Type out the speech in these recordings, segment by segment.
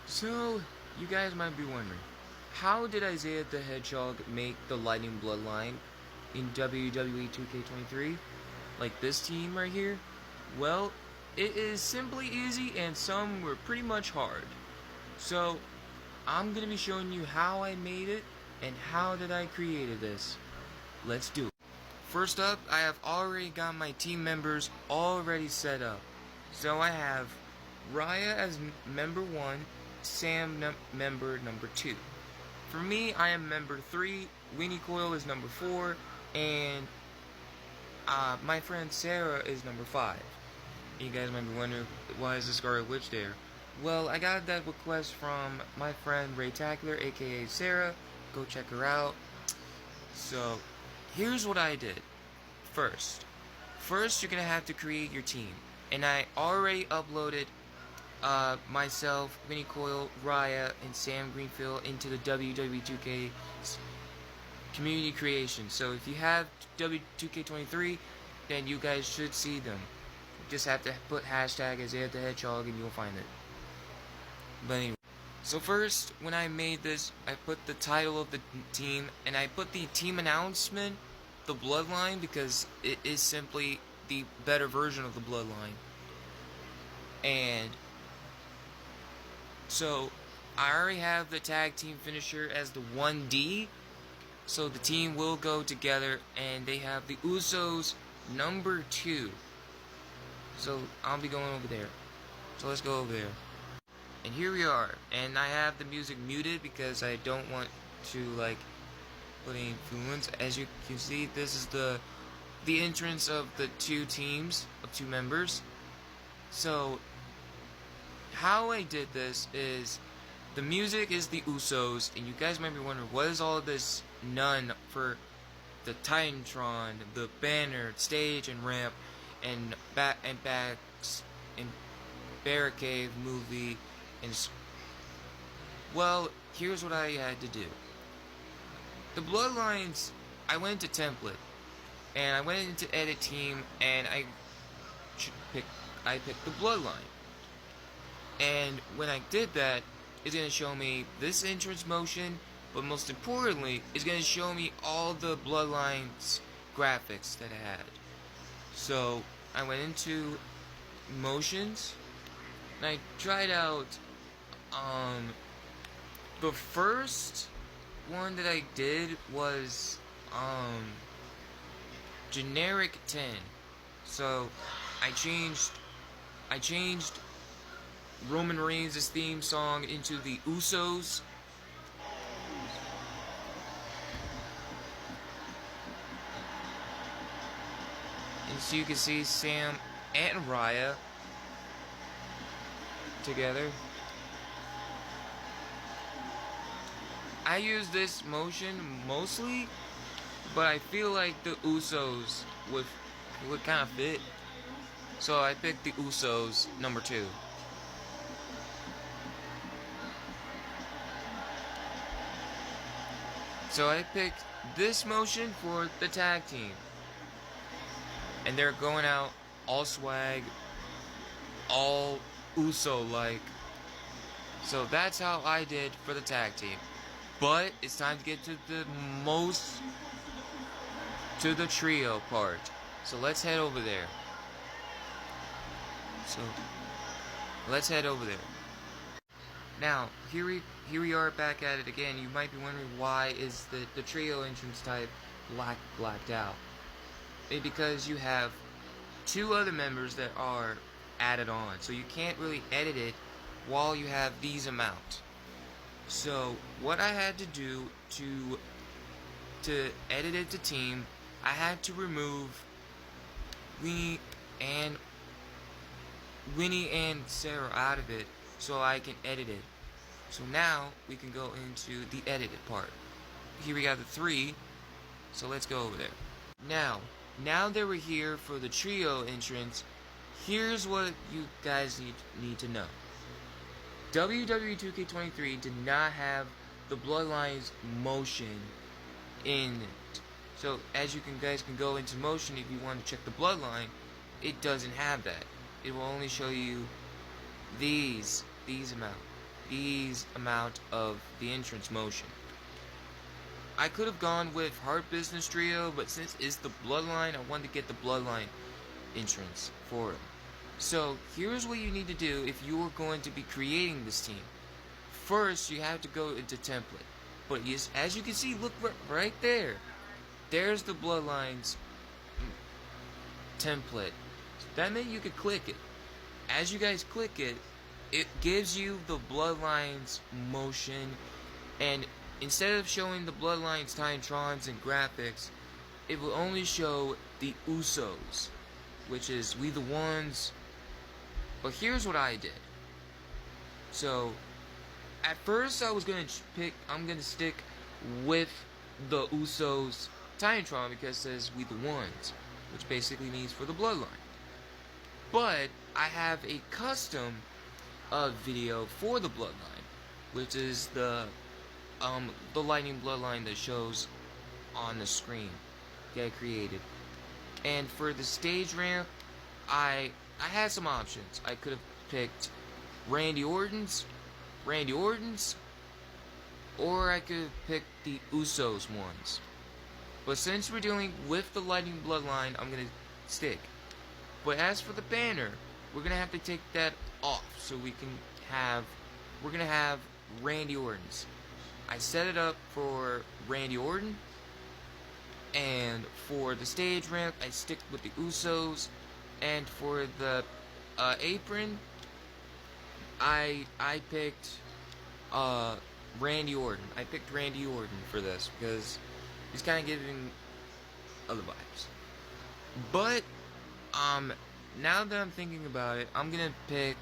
So, you guys might be wondering, how did Isaiah the Hedgehog make the Lightning Bloodline in WWE2K23? Like this team right here? Well, it is simply easy and some were pretty much hard. So, I'm going to be showing you how I made it and how did I created this. Let's do it. First up, I have already got my team members already set up. So I have Raya as member 1, Sam member number 2. For me, I am member 3, Winnie Coyle is number 4, and my friend Sarah is number 5. You guys might be wondering, why is the Scarlet Witch there? Well, I got that request from my friend Ray Tackler, aka Sarah. Go check her out. So, here's what I did. First, you're gonna have to create your team. And I already uploaded myself, Winnie Coyle, Raya, and Sam Greenfield into the WWE2K community creation. So if you have W2K23, then you guys should see them. You just have to put hashtag Isaiah the Hedgehog and you'll find it. But anyway, so first, when I made this, I put the title of the team, and I put the team announcement, the Bloodline, because it is simply the better version of the Bloodline. And so I already have the tag team finisher as the 1D. So the team will go together, and they have the Usos number 2. So I'll be going over there. So let's go over there. And here we are. And I have the music muted because I don't want to like put any influence. As you can see, this is the entrance of the two teams of 2 members. So how I did this is the music is the Usos, and you guys might be wondering, what is all this none for the Titantron, the banner, stage and ramp, and backs and barricade movie, and well, here's what I had to do. The Bloodlines, I went into template, and I went into edit team, and I picked the Bloodline. And when I did that, it's going to show me this entrance motion, but most importantly, it's going to show me all the Bloodlines graphics that I had. So, I went into motions, and I tried out, the first one that I did was, generic 10. So, I changed Roman Reigns' theme song into the Usos. And so you can see Sam and Raya together. I use this motion mostly, but I feel like the Usos would kind of fit. So I picked the Usos number 2. So I picked this motion for the tag team. And they're going out all swag, all Uso-like. So that's how I did for the tag team. But it's time to get to the trio part. So let's head over there. Now, here we are back at it again. You might be wondering, why is the trio entrance type blacked out? Maybe because you have 2 other members that are added on, so you can't really edit it while you have these amount. So what I had to do to edit it to team, I had to remove Winnie and Sarah out of it so I can edit it. So now we can go into the edited part. Here we got the 3, so let's go over there. Now that we're here for the trio entrance, here's what you guys need to know. WWE2K23 did not have the Bloodlines motion in it. So as you guys can go into motion if you want to check the Bloodline, it doesn't have that. It will only show you these amount. ease amount of the entrance motion. I could have gone with Heart Business Trio, but since it's the Bloodline, I wanted to get the Bloodline entrance for it. So here's what you need to do if you are going to be creating this team. First, you have to go into template. But yes, as you can see, look right there. There's the Bloodlines template. That means you could click it. As you guys click it, it gives you the Bloodlines motion, and instead of showing the Bloodlines Titantrons and graphics, it will only show the Usos, which is We the Ones. But here's what I did. So at first I was gonna stick with the Usos Titantron because it says We the Ones, which basically means for the Bloodline. But I have a custom video for the Bloodline, which is the Lightning Bloodline that shows on the screen that I created. And for the stage ramp, I had some options. I could have picked Randy Orton's, or I could have picked the Usos ones. But since we're dealing with the Lightning Bloodline, I'm gonna stick. But as for the banner, we're gonna have to take that off so we're gonna have Randy Orton's. I set it up for Randy Orton, and for the stage ramp, I stick with the Usos, and for the apron, I picked Randy Orton. I picked Randy Orton for this because he's kind of giving other vibes. But now that I'm thinking about it, I'm gonna pick.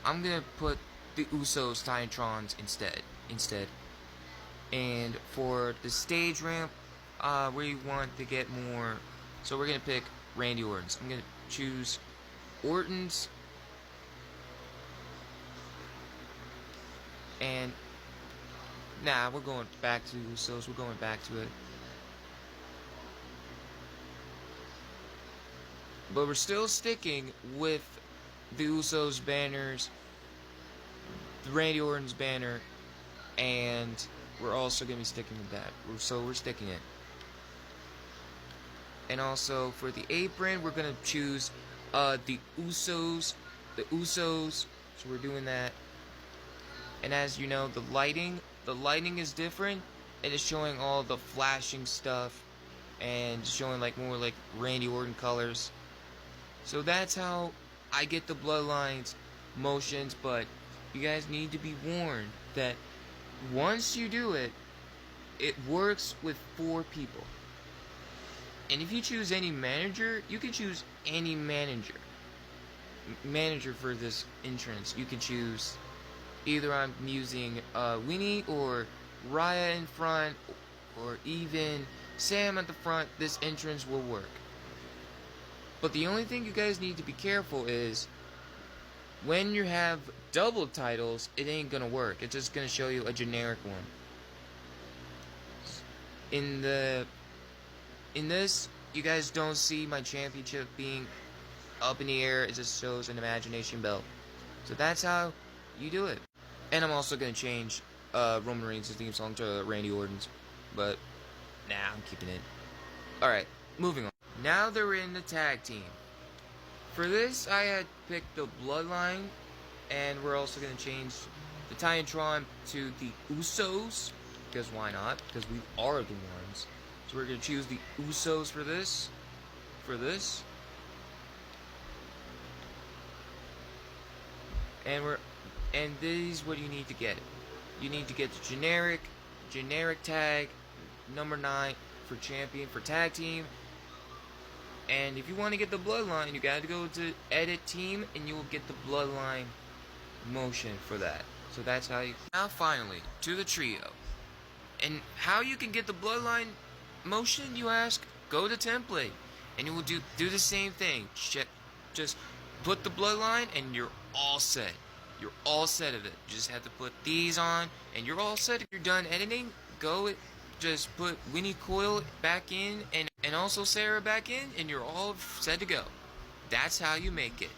I'm gonna put the Usos Titantrons instead. And for the stage ramp, we want to get more, so we're gonna pick Randy Orton's. I'm gonna choose Orton's, and we're going back to Usos. We're going back to it, but we're still sticking with the Usos banners, the Randy Orton's banner, and we're also going to be sticking with that. So we're sticking it. And also for the apron, we're going to choose the Usos. So we're doing that. And as you know, the lighting is different, and it's showing all the flashing stuff and showing more like Randy Orton colors. So that's how I get the Bloodlines motions, but you guys need to be warned that once you do it, it works with 4 people. And if you choose any manager, you can choose any manager for this entrance. You can choose either I'm using Winnie or Raya in front, or even Sam at the front. This entrance will work. But the only thing you guys need to be careful is when you have double titles, it ain't gonna work. It's just gonna show you a generic one. In this, you guys don't see my championship being up in the air. It just shows an imagination belt. So that's how you do it. And I'm also gonna change Roman Reigns' theme song to Randy Orton's, but I'm keeping it. Alright, moving on. Now they're in the tag team. For this, I had picked the Bloodline, and we're also going to change the Titantron to the Usos, because why not? Because we are the ones. So we're going to choose the Usos for this. And this is what you need to get. You need to get the generic tag, number 9 for champion, for tag team. And if you want to get the Bloodline, you got to go to edit team, and you will get the Bloodline motion for that. So that's how you... Now finally, to the trio. And how you can get the Bloodline motion, you ask? Go to template, and you will do the same thing. Just put the Bloodline, and you're all set. You're all set of it. You just have to put these on, and you're all set. If you're done editing, just put Winnie Coyle back in, and also Sarah back in, and you're all set to go. That's how you make it.